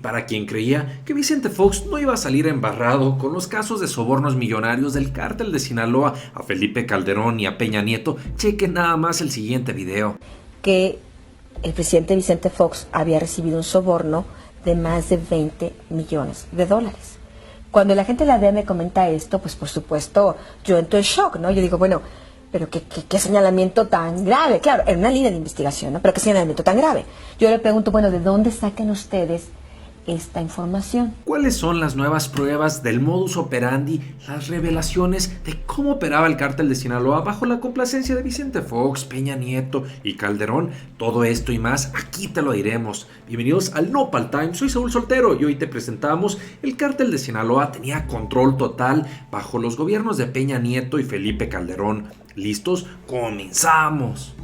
para quien creía que Vicente Fox no iba a salir embarrado con los casos de sobornos millonarios del cártel de Sinaloa a Felipe Calderón y a Peña Nieto, chequen nada más el siguiente video. Que el presidente Vicente Fox había recibido un soborno de más de 20 millones de dólares. Cuando la gente de la DEA me comenta esto, pues por supuesto yo entro en shock, ¿no? Yo digo, bueno, pero qué señalamiento tan grave. Claro, era una línea de investigación, ¿no? Pero qué señalamiento tan grave. Yo le pregunto, bueno, ¿de dónde sacan ustedes esta información? ¿Cuáles son las nuevas pruebas del modus operandi, las revelaciones de cómo operaba el cártel de Sinaloa bajo la complacencia de Vicente Fox, Peña Nieto y Calderón? Todo esto y más, aquí te lo diremos. Bienvenidos al Nopal Time, soy Saúl Soltero y hoy te presentamos el cártel de Sinaloa tenía control total bajo los gobiernos de Peña Nieto y Felipe Calderón. ¿Listos? ¡Comenzamos!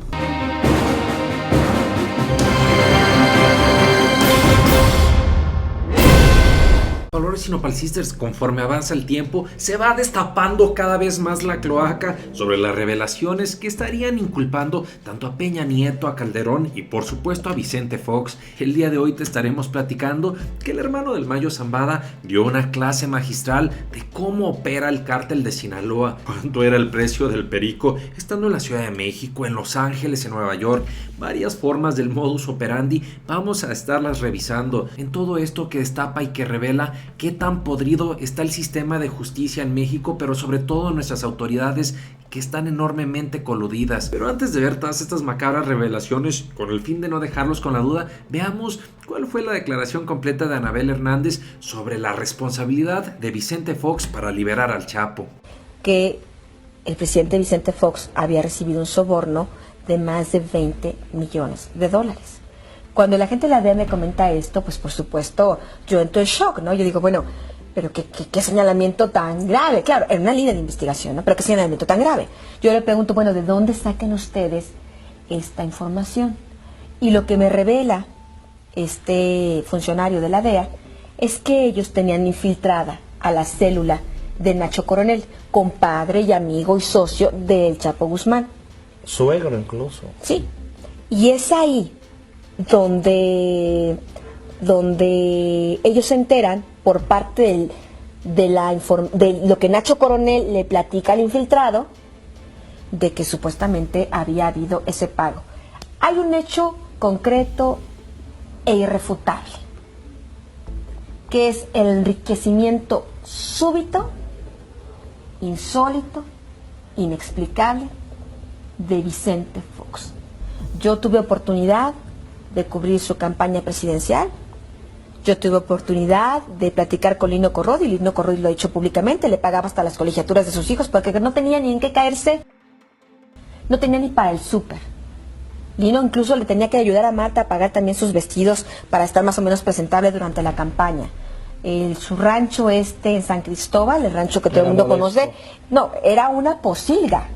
Valores y Nopal Sisters, conforme avanza el tiempo, se va destapando cada vez más la cloaca sobre las revelaciones que estarían inculpando tanto a Peña Nieto, a Calderón y por supuesto a Vicente Fox. El día de hoy te estaremos platicando que el hermano del Mayo Zambada dio una clase magistral de cómo opera el cártel de Sinaloa, cuánto era el precio del perico estando en la Ciudad de México, en Los Ángeles, en Nueva York, varias formas del modus operandi. Vamos a estarlas revisando en todo esto que destapa y que revela qué tan podrido está el sistema de justicia en México, pero sobre todo nuestras autoridades que están enormemente coludidas. Pero antes de ver todas estas macabras revelaciones, con el fin de no dejarlos con la duda, veamos cuál fue la declaración completa de Anabel Hernández sobre la responsabilidad de Vicente Fox para liberar al Chapo. Que el presidente Vicente Fox había recibido un soborno de más de 20 millones de dólares. Cuando la gente de la DEA me comenta esto, pues por supuesto yo entro en shock, ¿no? Yo digo, bueno, pero qué señalamiento tan grave. Claro, era una línea de investigación, ¿no? Pero qué señalamiento tan grave. Yo le pregunto, bueno, ¿de dónde sacan ustedes esta información? Y lo que me revela este funcionario de la DEA es que ellos tenían infiltrada a la célula de Nacho Coronel, compadre y amigo y socio del Chapo Guzmán. Suegro incluso. Sí, y es ahí donde ellos se enteran por parte de lo que Nacho Coronel le platica al infiltrado, de que supuestamente había habido ese pago. Hay un hecho concreto e irrefutable, que es el enriquecimiento súbito, insólito, inexplicable de Vicente Fox. Yo tuve oportunidad de cubrir su campaña presidencial. Yo tuve oportunidad de platicar con Lino Corrodi, y Lino Corrodi lo ha dicho públicamente, le pagaba hasta las colegiaturas de sus hijos porque no tenía ni en qué caerse, no tenía ni para el súper. Lino incluso le tenía que ayudar a Marta a pagar también sus vestidos para estar más o menos presentable durante la campaña. Su rancho en San Cristóbal, el rancho que todo el mundo conoce, no, era una posilga.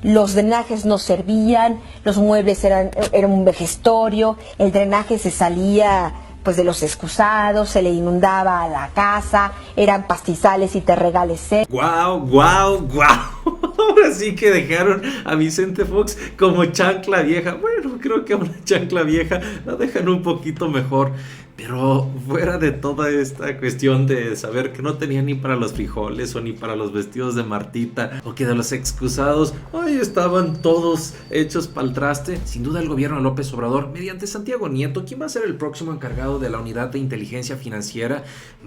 Los drenajes no servían, los muebles eran un vejestorio, el drenaje se salía pues de los excusados, se le inundaba a la casa, eran pastizales y terregales secos. ¡Guau, guau, guau! Ahora sí que dejaron a Vicente Fox como chancla vieja. Bueno, creo que a una chancla vieja la dejan un poquito mejor. Pero fuera de toda esta cuestión de saber que no tenía ni para los frijoles o ni para los vestidos de Martita, o que de los excusados ahí estaban todos hechos para el traste, sin duda el gobierno de López Obrador, mediante Santiago Nieto, quien va a ser el próximo encargado de la unidad de inteligencia financiera,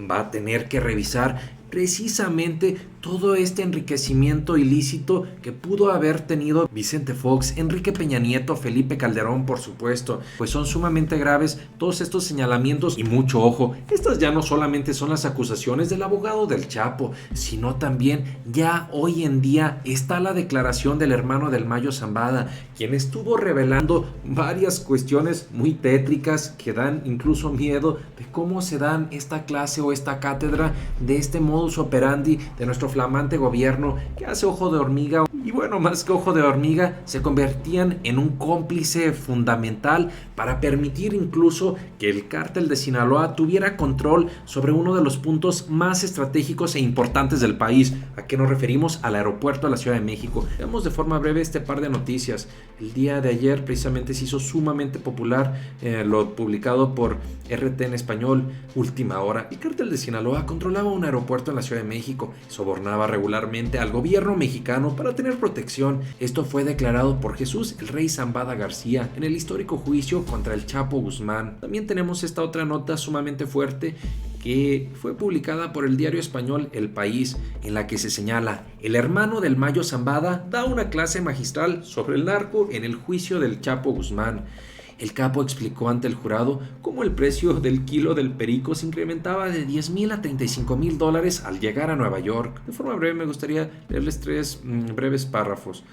va a tener que revisar precisamente todo este enriquecimiento ilícito que pudo haber tenido Vicente Fox, Enrique Peña Nieto, Felipe Calderón, por supuesto, pues son sumamente graves todos estos señalamientos. Y mucho ojo, estas ya no solamente son las acusaciones del abogado del Chapo, sino también ya hoy en día está la declaración del hermano del Mayo Zambada, quien estuvo revelando varias cuestiones muy tétricas que dan incluso miedo de cómo se dan esta clase o esta cátedra de este modus operandi de nuestro flamante gobierno, que hace ojo de hormiga Y bueno, más que ojo de hormiga, se convertían en un cómplice fundamental para permitir incluso que el cártel de Sinaloa tuviera control sobre uno de los puntos más estratégicos e importantes del país. ¿A qué nos referimos? Al aeropuerto de la Ciudad de México. Veamos de forma breve este par de noticias. El día de ayer precisamente se hizo sumamente popular lo publicado por RT en español, Última Hora. El cártel de Sinaloa controlaba un aeropuerto en la Ciudad de México, sobornaba regularmente al gobierno mexicano para tener protección. Esto fue declarado por Jesús el Rey Zambada García en el histórico juicio contra el Chapo Guzmán. También tenemos esta otra nota sumamente fuerte que fue publicada por el diario español El País, en la que se señala: el hermano del Mayo Zambada da una clase magistral sobre el narco en el juicio del Chapo Guzmán. El capo explicó ante el jurado cómo el precio del kilo del perico se incrementaba de $10,000 a $35,000 al llegar a Nueva York. De forma breve me gustaría leerles 3 breves párrafos.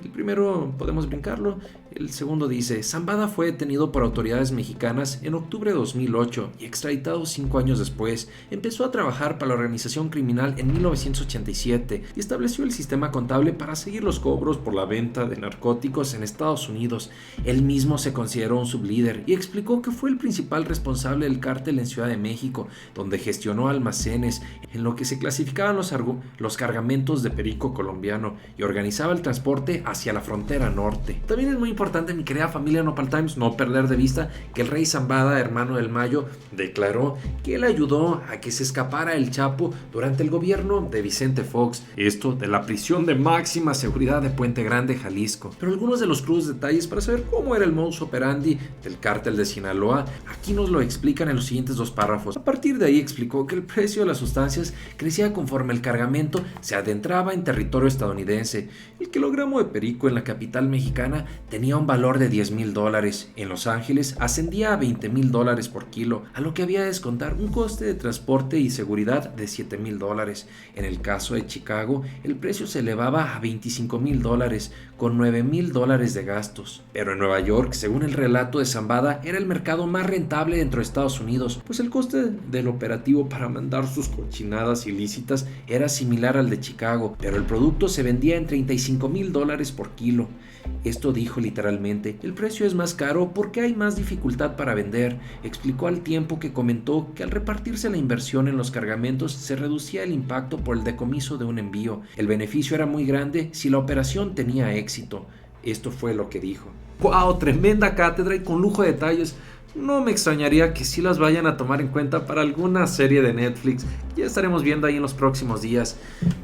El primero podemos brincarlo. El segundo dice: Zambada fue detenido por autoridades mexicanas en octubre de 2008 y extraditado 5 años después. Empezó a trabajar para la organización criminal en 1987 y estableció el sistema contable para seguir los cobros por la venta de narcóticos en Estados Unidos. Él mismo se consideró un sublíder y explicó que fue el principal responsable del cártel en Ciudad de México, donde gestionó almacenes en lo que se clasificaban los cargamentos de perico colombiano y organizaba el transporte hacia la frontera norte. También es muy importante, mi querida familia Nopal Times, no perder de vista que el Rey Zambada, hermano del Mayo, declaró que él ayudó a que se escapara el Chapo durante el gobierno de Vicente Fox, esto de la prisión de máxima seguridad de Puente Grande, Jalisco. Pero algunos de los crudos detalles para saber cómo era el modus operandi del cártel de Sinaloa, aquí nos lo explican en los siguientes 2 párrafos. A partir de ahí explicó que el precio de las sustancias crecía conforme el cargamento se adentraba en territorio estadounidense. El kilogramo de perico en la capital mexicana tenía un valor de $10,000. En Los Ángeles ascendía a $20,000 por kilo, a lo que había de descontar un coste de transporte y seguridad de $7,000. En el caso de Chicago, el precio se elevaba a $25,000, con $9,000 de gastos. Pero en Nueva York, según el relato de Zambada, era el mercado más rentable dentro de Estados Unidos, pues el coste del operativo para mandar sus cochinadas ilícitas era similar al de Chicago, pero el producto se vendía en $35,000 por kilo. Esto dijo literalmente: el precio es más caro porque hay más dificultad para vender. Explicó al tiempo que comentó que al repartirse la inversión en los cargamentos se reducía el impacto por el decomiso de un envío. El beneficio era muy grande si la operación tenía éxito. Esto fue lo que dijo. ¡Wow! Tremenda cátedra y con lujo de detalles. No me extrañaría que sí las vayan a tomar en cuenta para alguna serie de Netflix. Ya estaremos viendo ahí en los próximos días.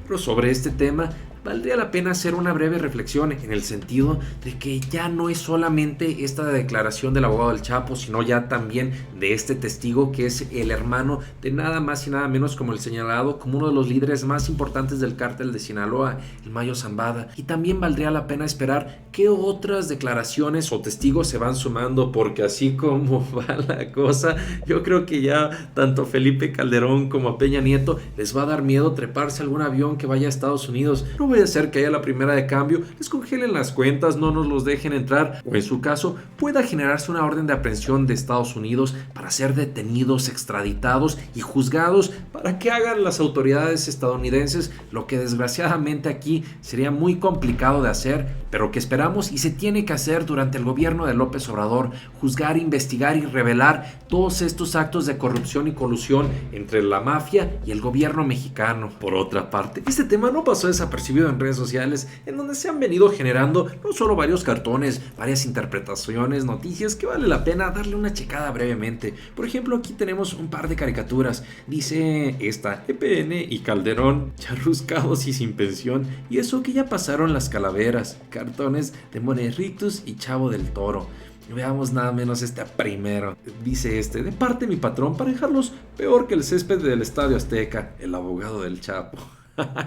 Pero sobre este tema, valdría la pena hacer una breve reflexión en el sentido de que ya no es solamente esta declaración del abogado del Chapo, sino ya también de este testigo que es el hermano de nada más y nada menos como el señalado como uno de los líderes más importantes del cártel de Sinaloa, el Mayo Zambada. Y también valdría la pena esperar qué otras declaraciones o testigos se van sumando, porque así como va la cosa, yo creo que ya tanto Felipe Calderón como a Peña Nieto les va a dar miedo treparse a algún avión que vaya a Estados Unidos. No puede ser que haya la primera de cambio, les congelen las cuentas, no nos los dejen entrar, o en su caso pueda generarse una orden de aprehensión de Estados Unidos para ser detenidos, extraditados y juzgados para que hagan las autoridades estadounidenses, lo que desgraciadamente aquí sería muy complicado de hacer, pero que esperamos y se tiene que hacer durante el gobierno de López Obrador: juzgar, investigar y revelar todos estos actos de corrupción y colusión entre la mafia y el gobierno mexicano. Por otra parte, este tema no pasó desapercibido en redes sociales, en donde se han venido generando no solo varios cartones, varias interpretaciones, noticias que vale la pena darle una checada brevemente. Por ejemplo, aquí tenemos un par de caricaturas. Dice esta: EPN y Calderón charruscados y sin pensión, y eso que ya pasaron las calaveras. Cartones de Mones Rictus y Chavo del Toro. Veamos nada menos este primero. Dice este: de parte mi patrón para dejarlos peor que el césped del Estadio Azteca, el abogado del Chapo.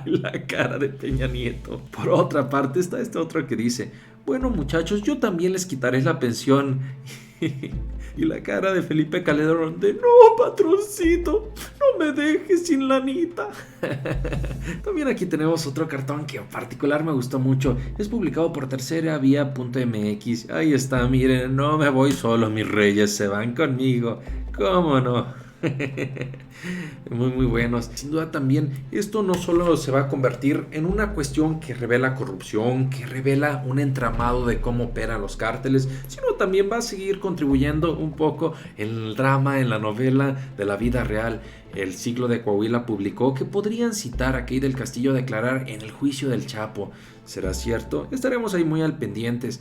La cara de Peña Nieto. Por otra parte está este otro que dice: bueno muchachos, yo también les quitaré la pensión. Y la cara de Felipe Calderón de: no patroncito, no me dejes sin lanita. También aquí tenemos otro cartón que en particular me gustó mucho. Es publicado por terceravía.mx. Ahí está, miren: no me voy solo, mis reyes se van conmigo. ¿Cómo no? Muy buenos. Sin duda también esto no solo se va a convertir en una cuestión que revela corrupción, que revela un entramado de cómo operan los cárteles, sino también va a seguir contribuyendo un poco en el drama, en la novela de la vida real. El Siglo de Coahuila publicó que podrían citar a Kay del Castillo a declarar en el juicio del Chapo. ¿Será cierto? Estaremos ahí muy al pendientes.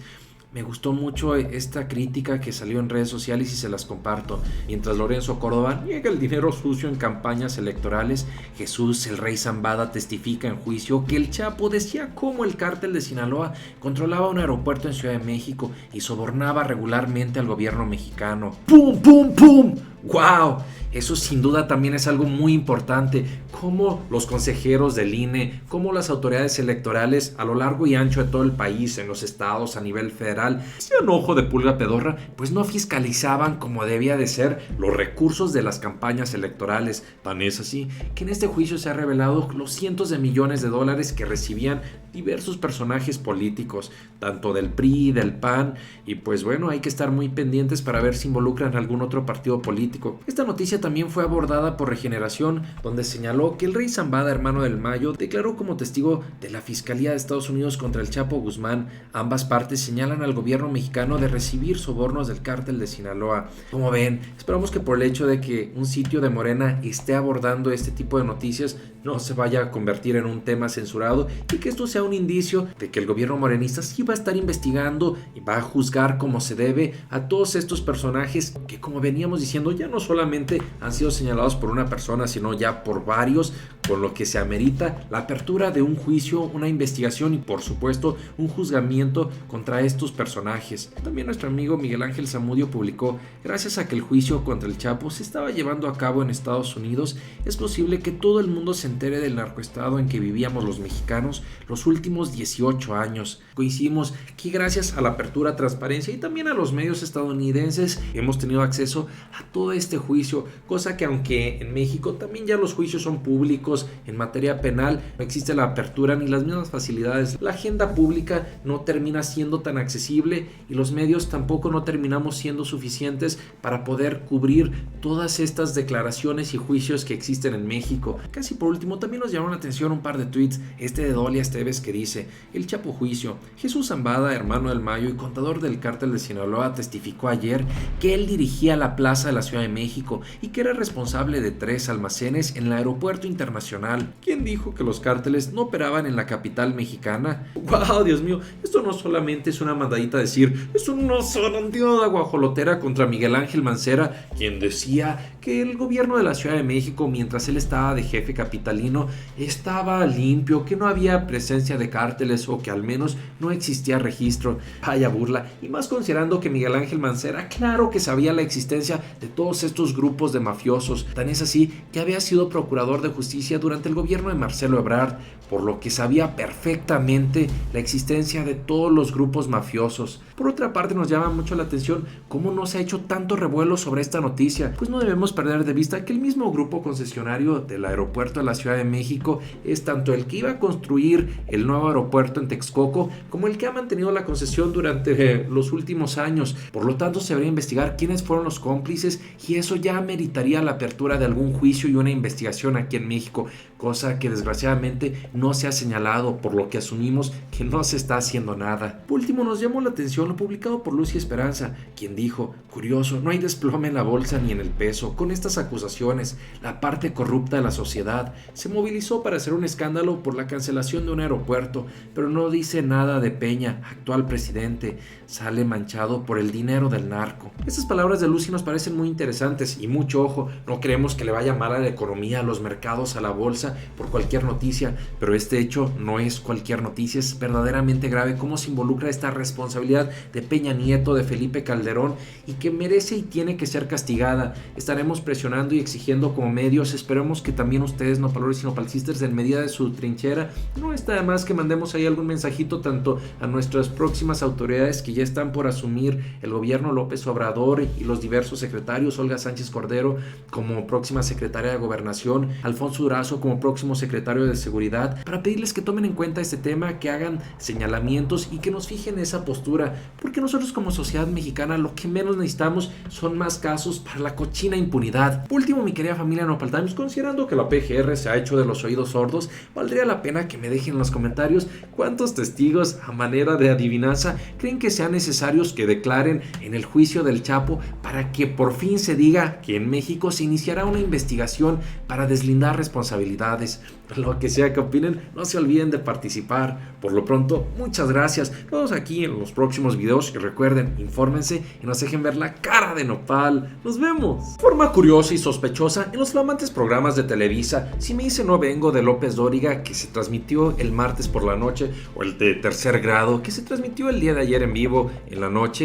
Me gustó mucho esta crítica que salió en redes sociales y se las comparto. Mientras Lorenzo Córdoba niega el dinero sucio en campañas electorales, Jesús el Rey Zambada testifica en juicio que el Chapo decía cómo el cártel de Sinaloa controlaba un aeropuerto en Ciudad de México y sobornaba regularmente al gobierno mexicano. ¡Pum, pum, pum! ¡Wow! Eso sin duda también es algo muy importante, cómo los consejeros del INE, cómo las autoridades electorales a lo largo y ancho de todo el país, en los estados, a nivel federal, hacían ojo de pulga pedorra, pues no fiscalizaban como debía de ser los recursos de las campañas electorales. Tan es así que en este juicio se ha revelado los cientos de millones de dólares que recibían diversos personajes políticos, tanto del PRI, del PAN, y pues bueno, hay que estar muy pendientes para ver si involucran a algún otro partido político. Esta noticia también fue abordada por Regeneración, donde señaló que el Rey Zambada, hermano del Mayo, declaró como testigo de la Fiscalía de Estados Unidos contra el Chapo Guzmán. Ambas partes señalan al gobierno mexicano de recibir sobornos del cártel de Sinaloa. Como ven, esperamos que por el hecho de que un sitio de Morena esté abordando este tipo de noticias no se vaya a convertir en un tema censurado y que esto sea un indicio de que el gobierno morenista sí va a estar investigando y va a juzgar como se debe a todos estos personajes que, como veníamos diciendo, ya no solamente han sido señalados por una persona, sino ya por varios, con lo que se amerita la apertura de un juicio, una investigación y por supuesto un juzgamiento contra estos personajes. También nuestro amigo Miguel Ángel Zamudio publicó: gracias a que el juicio contra el Chapo se estaba llevando a cabo en Estados Unidos, es posible que todo el mundo se entere del narcoestado en que vivíamos los mexicanos los últimos 18 años. Coincidimos que gracias a la apertura, transparencia y también a los medios estadounidenses hemos tenido acceso a todo este juicio, cosa que aunque en México también ya los juicios son públicos en materia penal, no existe la apertura ni las mismas facilidades. La agenda pública no termina siendo tan accesible y los medios tampoco no terminamos siendo suficientes para poder cubrir todas estas declaraciones y juicios que existen en México. Casi por último, también nos llamaron la atención un par de tweets, de Dolia Esteves, que dice: el Chapo juicio. Jesús Zambada, hermano del Mayo y contador del cártel de Sinaloa, testificó ayer que él dirigía la plaza de la Ciudad de México y que era responsable de 3 almacenes en el aeropuerto internacional. ¿Quién dijo que los cárteles no operaban en la capital mexicana? ¡Wow, Dios mío! Esto no solamente es una mandadita a decir, es una zarandida guajolotera contra Miguel Ángel Mancera, quien decía que el gobierno de la Ciudad de México, mientras él estaba de jefe capitalino, estaba limpio, que no había presencia de cárteles o que al menos no existía registro. Vaya burla, y más considerando que Miguel Ángel Mancera, claro que sabía la existencia de todos estos grupos de mafiosos. Tan es así que había sido procurador de justicia durante el gobierno de Marcelo Ebrard, por lo que sabía perfectamente la existencia de todos los grupos mafiosos. Por otra parte, nos llama mucho la atención cómo no se ha hecho tanto revuelo sobre esta noticia, pues no debemos perder de vista que el mismo grupo concesionario del aeropuerto de la Ciudad de México es tanto el que iba a construir el nuevo aeropuerto en Texcoco como el que ha mantenido la concesión durante los últimos años. Por lo tanto, se debería investigar quiénes fueron los cómplices y eso ya meritaría la apertura de algún juicio y una investigación aquí en México, cosa que desgraciadamente no se ha señalado, por lo que asumimos que no se está haciendo nada. Por último, nos llamó la atención lo publicado por Lucy Esperanza, quien dijo: curioso, no hay desplome en la bolsa ni en el peso. Con estas acusaciones, la parte corrupta de la sociedad se movilizó para hacer un escándalo por la cancelación de un aeropuerto, pero no dice nada de Peña, actual presidente. Sale manchado por el dinero del narco. Estas palabras de Lucy nos parecen muy interesantes y mucho ojo, no creemos que le vaya mal a la economía, a los mercados, a la bolsa por cualquier noticia, pero este hecho no es cualquier noticia, es verdaderamente grave cómo se involucra esta responsabilidad de Peña Nieto, de Felipe Calderón, y que merece y tiene que ser castigada. Estaremos presionando y exigiendo como medios, esperemos que también ustedes, nopalores y nopalcisters, en medida de su trinchera, no está de más que mandemos ahí algún mensajito tanto a nuestras próximas autoridades que ya están por asumir el gobierno, López Obrador y los diversos secretarios, Olga Sánchez Cordero como próxima secretaria de Gobernación, Alfonso Durazo como como próximo secretario de Seguridad para pedirles que tomen en cuenta este tema, que hagan señalamientos y que nos fijen esa postura, porque nosotros como sociedad mexicana lo que menos necesitamos son más casos para la cochina impunidad. Por último, mi querida familia Nopal Times, considerando que la PGR se ha hecho de los oídos sordos, valdría la pena que me dejen en los comentarios cuántos testigos a manera de adivinanza creen que sean necesarios que declaren en el juicio del Chapo para que por fin se diga que en México se iniciará una investigación para deslindar responsabilidades. Lo que sea que opinen, no se olviden de participar. Por lo pronto, muchas gracias. Nos vemos aquí en los próximos videos y recuerden, infórmense y nos dejen ver la cara de Nopal. Nos vemos. De forma curiosa y sospechosa, en los flamantes programas de Televisa, Si me dice no vengo de López Dóriga, que se transmitió el martes por la noche, o el de Tercer Grado, que se transmitió el día de ayer en vivo en la noche,